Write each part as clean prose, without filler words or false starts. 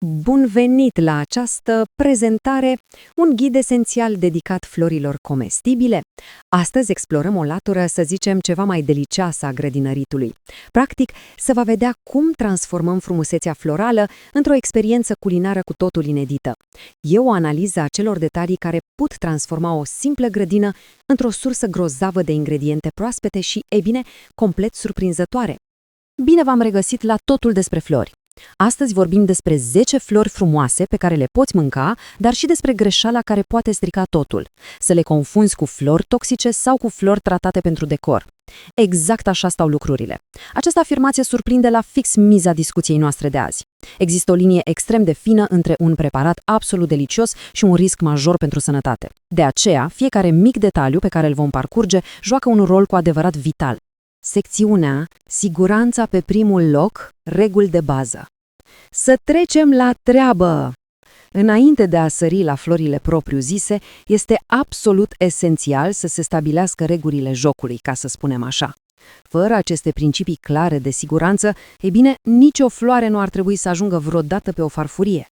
Bun venit la această prezentare, un ghid esențial dedicat florilor comestibile. Astăzi explorăm o latură, să zicem, ceva mai delicioasă a grădinăritului. Practic, se va vedea cum transformăm frumusețea florală într-o experiență culinară cu totul inedită. E o analiză a celor detalii care pot transforma o simplă grădină într-o sursă grozavă de ingrediente proaspete și, ei bine, complet surprinzătoare. Bine v-am regăsit la Totul despre flori. Astăzi vorbim despre 10 flori frumoase pe care le poți mânca, dar și despre greșeala care poate strica totul. Să le confunzi cu flori toxice sau cu flori tratate pentru decor. Exact așa stau lucrurile. Această afirmație surprinde la fix miza discuției noastre de azi. Există o linie extrem de fină între un preparat absolut delicios și un risc major pentru sănătate. De aceea, fiecare mic detaliu pe care îl vom parcurge joacă un rol cu adevărat vital. Secțiunea Siguranța pe primul loc, reguli de bază. Să trecem la treabă! Înainte de a sări la florile propriu-zise, este absolut esențial să se stabilească regulile jocului, ca să spunem așa. Fără aceste principii clare de siguranță, e bine, nicio floare nu ar trebui să ajungă vreodată pe o farfurie.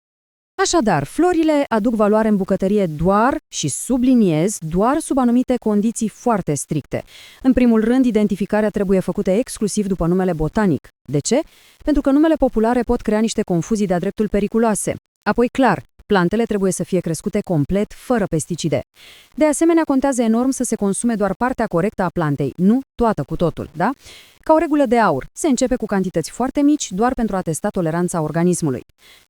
Așadar, florile aduc valoare în bucătărie doar, și subliniez, doar sub anumite condiții foarte stricte. În primul rând, identificarea trebuie făcută exclusiv după numele botanic. De ce? Pentru că numele populare pot crea niște confuzii de-a dreptul periculoase. Apoi, clar, plantele trebuie să fie crescute complet, fără pesticide. De asemenea, contează enorm să se consume doar partea corectă a plantei, nu toată cu totul, da? Ca o regulă de aur, se începe cu cantități foarte mici, doar pentru a testa toleranța organismului.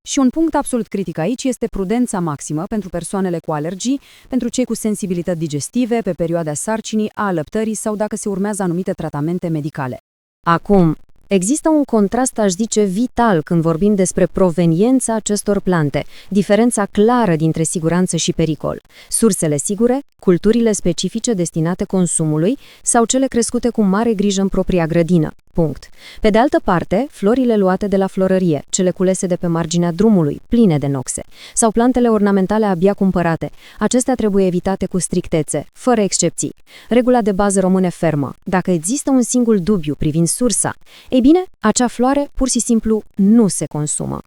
Și un punct absolut critic aici este prudența maximă pentru persoanele cu alergii, pentru cei cu sensibilități digestive, pe perioada sarcinii, a alăptării sau dacă se urmează anumite tratamente medicale. Acum, există un contrast, aș zice, vital când vorbim despre proveniența acestor plante, diferența clară dintre siguranță și pericol. Sursele sigure, culturile specifice destinate consumului sau cele crescute cu mare grijă în propria grădină. Punct. Pe de altă parte, florile luate de la florărie, cele culese de pe marginea drumului, pline de noxe, sau plantele ornamentale abia cumpărate, acestea trebuie evitate cu strictețe, fără excepții. Regula de bază rămâne fermă. Dacă există un singur dubiu privind sursa, ei bine, acea floare pur și simplu nu se consumă.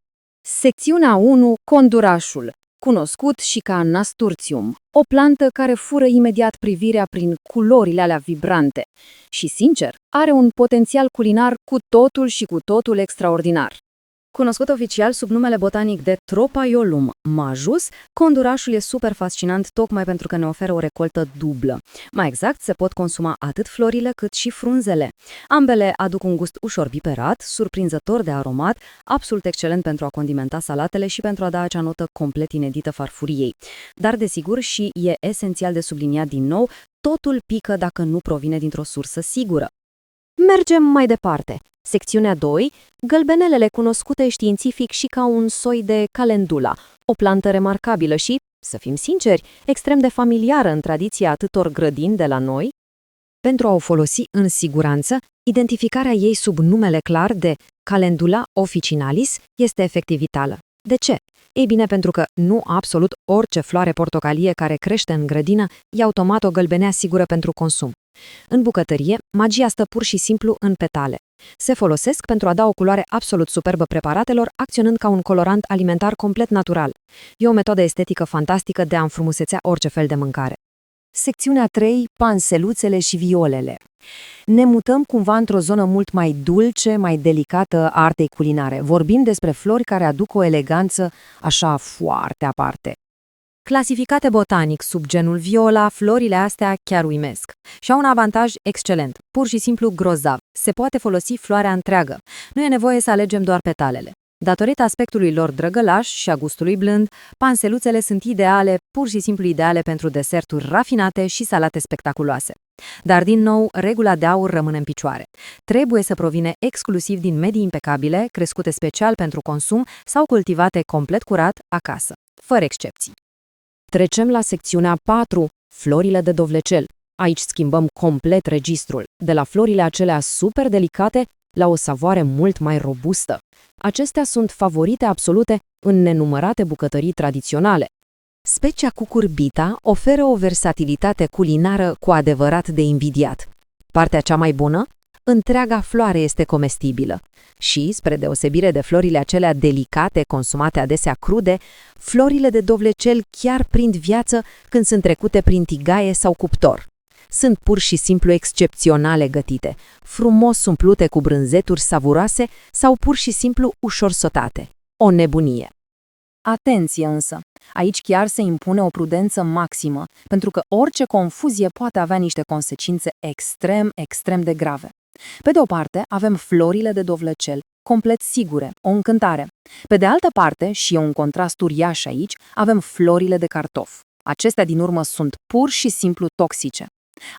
Secțiunea 1. Condurașul, cunoscut și ca nasturtium, o plantă care fură imediat privirea prin culorile alea vibrante și, sincer, are un potențial culinar cu totul și cu totul extraordinar. Cunoscut oficial sub numele botanic de Tropaiolum majus, condurașul e super fascinant tocmai pentru că ne oferă o recoltă dublă. Mai exact, se pot consuma atât florile cât și frunzele. Ambele aduc un gust ușor biberat, surprinzător de aromat, absolut excelent pentru a condimenta salatele și pentru a da acea notă complet inedită farfuriei. Dar, desigur, și e esențial de subliniat din nou, totul pică dacă nu provine dintr-o sursă sigură. Mergem mai departe. Secțiunea 2. Gălbenelele, cunoscute științific și ca un soi de calendula, o plantă remarcabilă și, să fim sinceri, extrem de familiară în tradiția atâtor grădini de la noi. Pentru a o folosi în siguranță, identificarea ei sub numele clar de Calendula officinalis este efectiv vitală. De ce? Ei bine, pentru că nu absolut orice floare portocalie care crește în grădină e automat o gălbenea sigură pentru consum. În bucătărie, magia stă pur și simplu în petale. Se folosesc pentru a da o culoare absolut superbă preparatelor, acționând ca un colorant alimentar complet natural. E o metodă estetică fantastică de a înfrumusețea orice fel de mâncare. Secțiunea 3. Panseluțele și violele. Ne mutăm cumva într-o zonă mult mai dulce, mai delicată a artei culinare. Vorbim despre flori care aduc o eleganță așa foarte aparte. Clasificate botanic sub genul viola, florile astea chiar uimesc. Și au un avantaj excelent, pur și simplu grozav. Se poate folosi floarea întreagă. Nu e nevoie să alegem doar petalele. Datorită aspectului lor drăgălaș și a gustului blând, panseluțele sunt ideale, pur și simplu ideale pentru deserturi rafinate și salate spectaculoase. Dar, din nou, regula de aur rămâne în picioare. Trebuie să provine exclusiv din medii impecabile, crescute special pentru consum sau cultivate complet curat acasă, fără excepții. Trecem la secțiunea 4, florile de dovlecel. Aici schimbăm complet registrul, de la florile acelea super delicate la o savoare mult mai robustă. Acestea sunt favorite absolute în nenumărate bucătării tradiționale. Specia cucurbita oferă o versatilitate culinară cu adevărat de invidiat. Partea cea mai bună? întreaga floare este comestibilă. Și, spre deosebire de florile acelea delicate, consumate adesea crude, florile de dovlecel chiar prind viață când sunt trecute prin tigaie sau cuptor. Sunt pur și simplu excepționale gătite, frumos umplute cu brânzeturi savuroase sau pur și simplu ușor sotate. O nebunie! Atenție însă! Aici chiar se impune o prudență maximă, pentru că orice confuzie poate avea niște consecințe extrem de grave. Pe de o parte, avem florile de dovlecel, complet sigure, o încântare. Pe de altă parte, și e un contrast uriaș aici, avem florile de cartof. Acestea din urmă sunt pur și simplu toxice.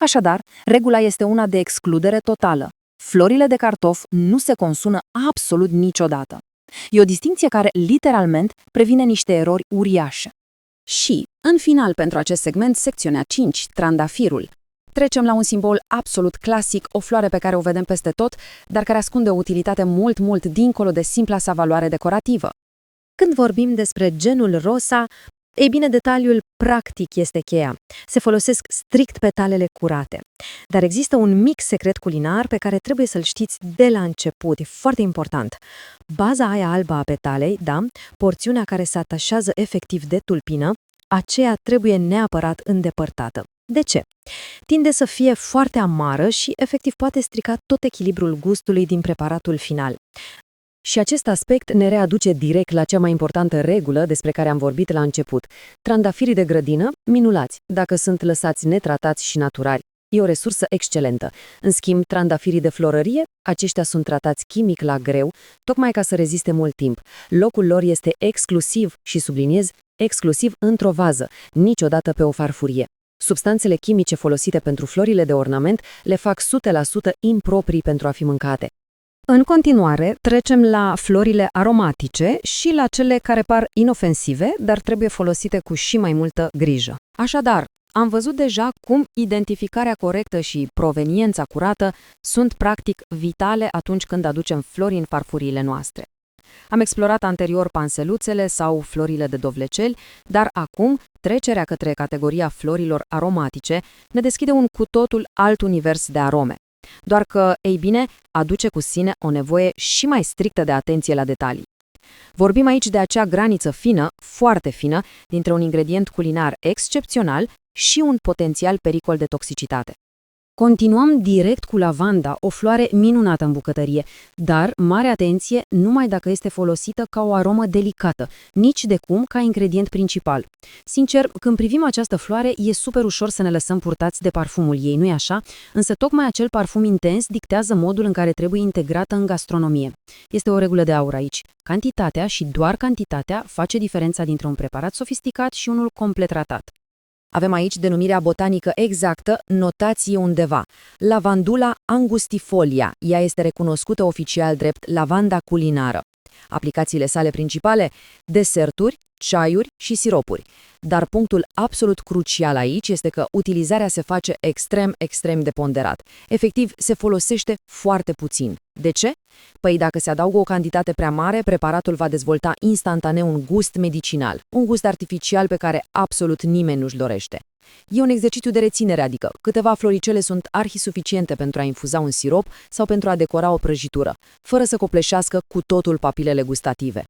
Așadar, regula este una de excludere totală. Florile de cartof nu se consumă absolut niciodată. E o distincție care, literalmente, previne niște erori uriașe. Și, în final, pentru acest segment, secțiunea 5, trandafirul. Trecem la un simbol absolut clasic, o floare pe care o vedem peste tot, dar care ascunde o utilitate mult dincolo de simpla sa valoare decorativă. Când vorbim despre genul rosa, ei bine, detaliul practic este cheia. Se folosesc strict petalele curate. Dar există un mic secret culinar pe care trebuie să-l știți de la început, e foarte important. Baza aia albă a petalei, da, porțiunea care se atașează efectiv de tulpină, aceea trebuie neapărat îndepărtată. De ce? Tinde să fie foarte amară și efectiv poate strica tot echilibrul gustului din preparatul final. Și acest aspect ne readuce direct la cea mai importantă regulă despre care am vorbit la început. Trandafirii de grădină, minulați, dacă sunt lăsați netratați și naturali. E o resursă excelentă. În schimb, trandafirii de florărie, aceștia sunt tratați chimic la greu, tocmai ca să reziste mult timp. Locul lor este exclusiv, și subliniez, exclusiv într-o vază, niciodată pe o farfurie. Substanțele chimice folosite pentru florile de ornament le fac 100% improprii pentru a fi mâncate. În continuare, trecem la florile aromatice și la cele care par inofensive, dar trebuie folosite cu și mai multă grijă. Așadar, am văzut deja cum identificarea corectă și proveniența curată sunt practic vitale atunci când aducem flori în farfuriile noastre. Am explorat anterior panseluțele sau florile de dovleceli, dar acum trecerea către categoria florilor aromatice ne deschide un cu totul alt univers de arome. Doar că, ei bine, aduce cu sine o nevoie și mai strictă de atenție la detalii. Vorbim aici de acea graniță fină, foarte fină, dintre un ingredient culinar excepțional și un potențial pericol de toxicitate. Continuăm direct cu lavanda, o floare minunată în bucătărie, dar, mare atenție, numai dacă este folosită ca o aromă delicată, nici de cum ca ingredient principal. Sincer, când privim această floare, e super ușor să ne lăsăm purtați de parfumul ei, nu-i așa? Însă tocmai acel parfum intens dictează modul în care trebuie integrată în gastronomie. Este o regulă de aur aici. Cantitatea și doar cantitatea face diferența dintre un preparat sofisticat și unul complet ratat. Avem aici denumirea botanică exactă, notație undeva. Lavandula angustifolia. Ea este recunoscută oficial drept lavanda culinară. Aplicațiile sale principale: deserturi, ceaiuri și siropuri. Dar punctul absolut crucial aici este că utilizarea se face extrem de ponderat. Efectiv, se folosește foarte puțin. De ce? Păi dacă se adaugă o cantitate prea mare, preparatul va dezvolta instantaneu un gust medicinal, un gust artificial pe care absolut nimeni nu-și dorește. E un exercițiu de reținere, adică câteva floricele sunt arhisuficiente pentru a infuza un sirop sau pentru a decora o prăjitură, fără să copleșească cu totul papilele gustative.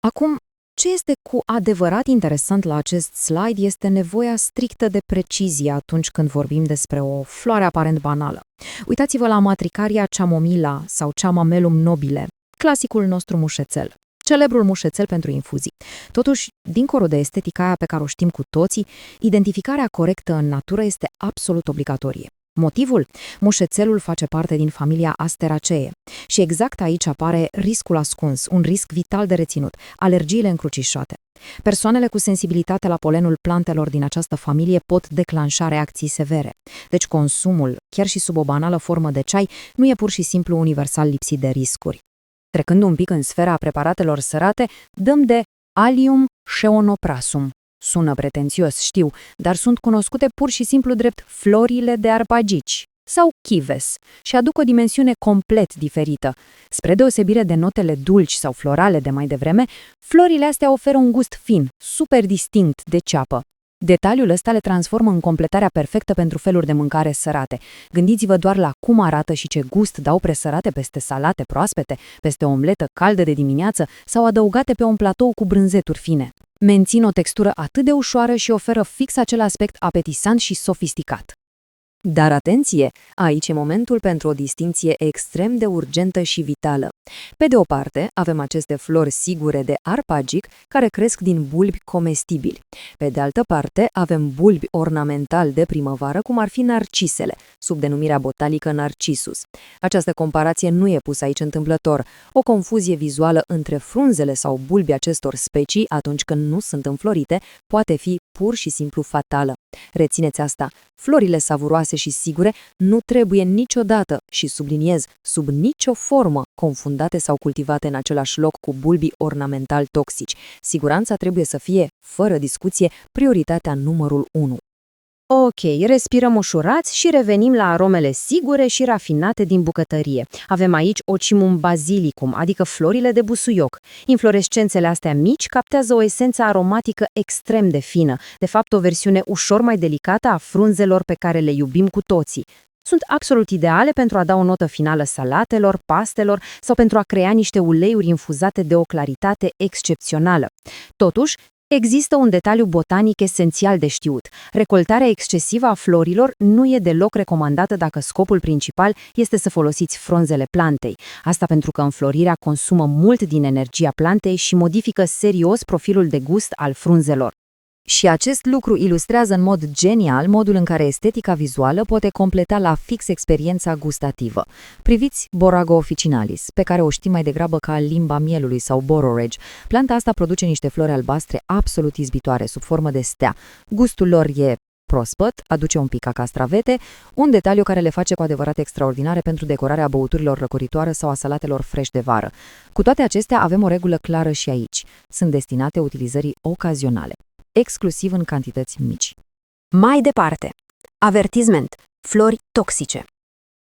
Acum, ce este cu adevărat interesant la acest slide este nevoia strictă de precizie atunci când vorbim despre o floare aparent banală. Uitați-vă la Matricaria chamomilla sau Chamamelum nobile, clasicul nostru mușețel. Celebrul mușețel pentru infuzii. Totuși, dincolo de estetica aia pe care o știm cu toții, identificarea corectă în natură este absolut obligatorie. Motivul? Mușețelul face parte din familia Asteraceae și exact aici apare riscul ascuns, un risc vital de reținut, alergiile încrucișate. Persoanele cu sensibilitate la polenul plantelor din această familie pot declanșa reacții severe. Deci consumul, chiar și sub o banală formă de ceai, nu e pur și simplu universal lipsit de riscuri. Trecând un pic în sfera preparatelor sărate, dăm de Allium scheonoprasum. Sună pretențios, știu, dar sunt cunoscute pur și simplu drept florile de arpagici sau chives și aduc o dimensiune complet diferită. Spre deosebire de notele dulci sau florale de mai devreme, florile astea oferă un gust fin, super distinct de ceapă. Detaliul ăsta le transformă în completarea perfectă pentru feluri de mâncare sărate. Gândiți-vă doar la cum arată și ce gust dau presărate peste salate proaspete, peste o omletă caldă de dimineață sau adăugate pe un platou cu brânzeturi fine. Mențin o textură atât de ușoară și oferă fix acel aspect apetisant și sofisticat. Dar atenție, aici e momentul pentru o distinție extrem de urgentă și vitală. Pe de o parte, avem aceste flori sigure de arpagic care cresc din bulbi comestibili. Pe de altă parte, avem bulbi ornamentali de primăvară, cum ar fi narcisele, sub denumirea botanică Narcissus. Această comparație nu e pusă aici întâmplător. O confuzie vizuală între frunzele sau bulbii acestor specii, atunci când nu sunt înflorite, poate fi pur și simplu fatală. Rețineți asta, florile savuroase și sigure nu trebuie niciodată, și subliniez, sub nicio formă, confundate sau cultivate în același loc cu bulbii ornamentali toxici. Siguranța trebuie să fie, fără discuție, prioritatea numărul 1. Ok, respirăm ușurați și revenim la aromele sigure și rafinate din bucătărie. Avem aici Ocimum basilicum, adică florile de busuioc. Inflorescențele astea mici captează o esență aromatică extrem de fină, de fapt o versiune ușor mai delicată a frunzelor pe care le iubim cu toții. Sunt absolut ideale pentru a da o notă finală salatelor, pastelor sau pentru a crea niște uleiuri infuzate de o claritate excepțională. Totuși, există un detaliu botanic esențial de știut. Recoltarea excesivă a florilor nu e deloc recomandată dacă scopul principal este să folosiți frunzele plantei. Asta pentru că înflorirea consumă mult din energia plantei și modifică serios profilul de gust al frunzelor. Și acest lucru ilustrează în mod genial modul în care estetica vizuală poate completa la fix experiența gustativă. Priviți Borago officinalis, pe care o știm mai degrabă ca limba mielului sau bororage. Planta asta produce niște flori albastre absolut izbitoare, sub formă de stea. Gustul lor e proaspăt, aduce un pic ca castravete, un detaliu care le face cu adevărat extraordinare pentru decorarea băuturilor răcoritoare sau a salatelor fresh de vară. Cu toate acestea, avem o regulă clară și aici. Sunt destinate utilizării ocazionale, exclusiv în cantități mici. Mai departe, avertisment, flori toxice.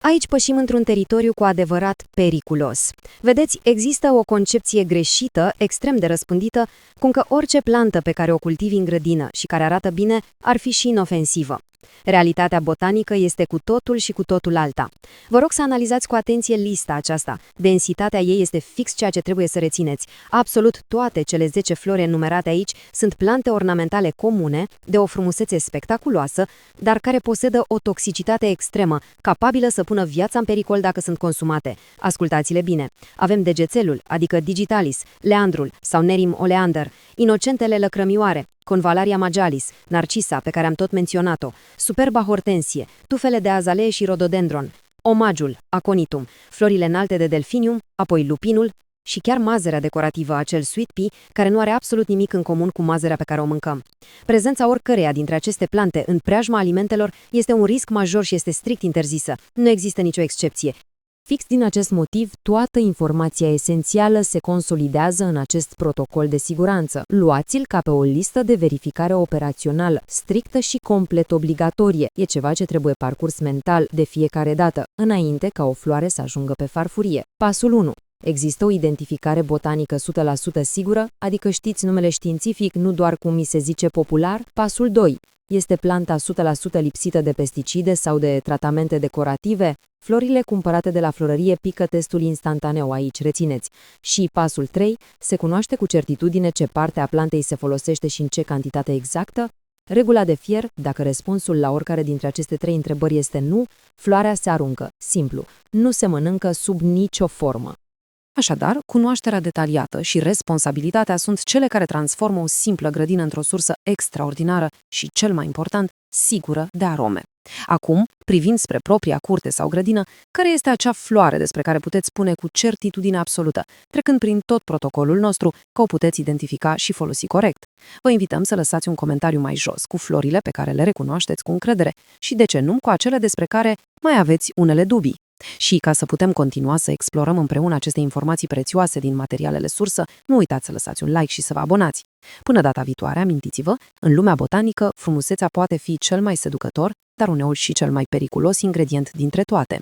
Aici pășim într-un teritoriu cu adevărat periculos. Vedeți, există o concepție greșită, extrem de răspândită, cum că orice plantă pe care o cultivi în grădină și care arată bine ar fi și inofensivă. Realitatea botanică este cu totul și cu totul alta. Vă rog să analizați cu atenție lista aceasta. Densitatea ei este fix ceea ce trebuie să rețineți. Absolut toate cele 10 flori enumerate aici sunt plante ornamentale comune, de o frumusețe spectaculoasă, dar care posedă o toxicitate extremă, capabilă să pună viața în pericol dacă sunt consumate. Ascultați-le bine. Avem degețelul, adică digitalis, leandrul sau nerim oleander, inocentele lăcrămioare, Convallaria majalis, narcisa, pe care am tot menționat-o, superba hortensie, tufele de azalee și rododendron, omagiul, aconitum, florile înalte de delfinium, apoi lupinul și chiar mazerea decorativă, acel sweet pea, care nu are absolut nimic în comun cu mazerea pe care o mâncăm. Prezența oricăreia dintre aceste plante în preajma alimentelor este un risc major și este strict interzisă. Nu există nicio excepție. Fix din acest motiv, toată informația esențială se consolidează în acest protocol de siguranță. Luați-l ca pe o listă de verificare operațională, strictă și complet obligatorie. E ceva ce trebuie parcurs mental de fiecare dată, înainte ca o floare să ajungă pe farfurie. Pasul 1. Există o identificare botanică 100% sigură, adică știți numele științific, nu doar cum mi se zice popular. Pasul 2. Este planta 100% lipsită de pesticide sau de tratamente decorative? Florile cumpărate de la florărie pică testul instantaneu aici, rețineți. Și pasul 3. Se cunoaște cu certitudine ce parte a plantei se folosește și în ce cantitate exactă? Regula de fier, dacă răspunsul la oricare dintre aceste 3 întrebări este nu, floarea se aruncă. Simplu. Nu se mănâncă sub nicio formă. Așadar, cunoașterea detaliată și responsabilitatea sunt cele care transformă o simplă grădină într-o sursă extraordinară și, cel mai important, sigură de arome. Acum, privind spre propria curte sau grădină, care este acea floare despre care puteți spune cu certitudine absolută, trecând prin tot protocolul nostru, că o puteți identifica și folosi corect? Vă invităm să lăsați un comentariu mai jos cu florile pe care le recunoașteți cu încredere și, de ce nu, cu acele despre care mai aveți unele dubii. Și ca să putem continua să explorăm împreună aceste informații prețioase din materialele sursă, nu uitați să lăsați un like și să vă abonați. Până data viitoare, amintiți-vă, în lumea botanică, frumusețea poate fi cel mai seducător, dar uneori și cel mai periculos ingredient dintre toate.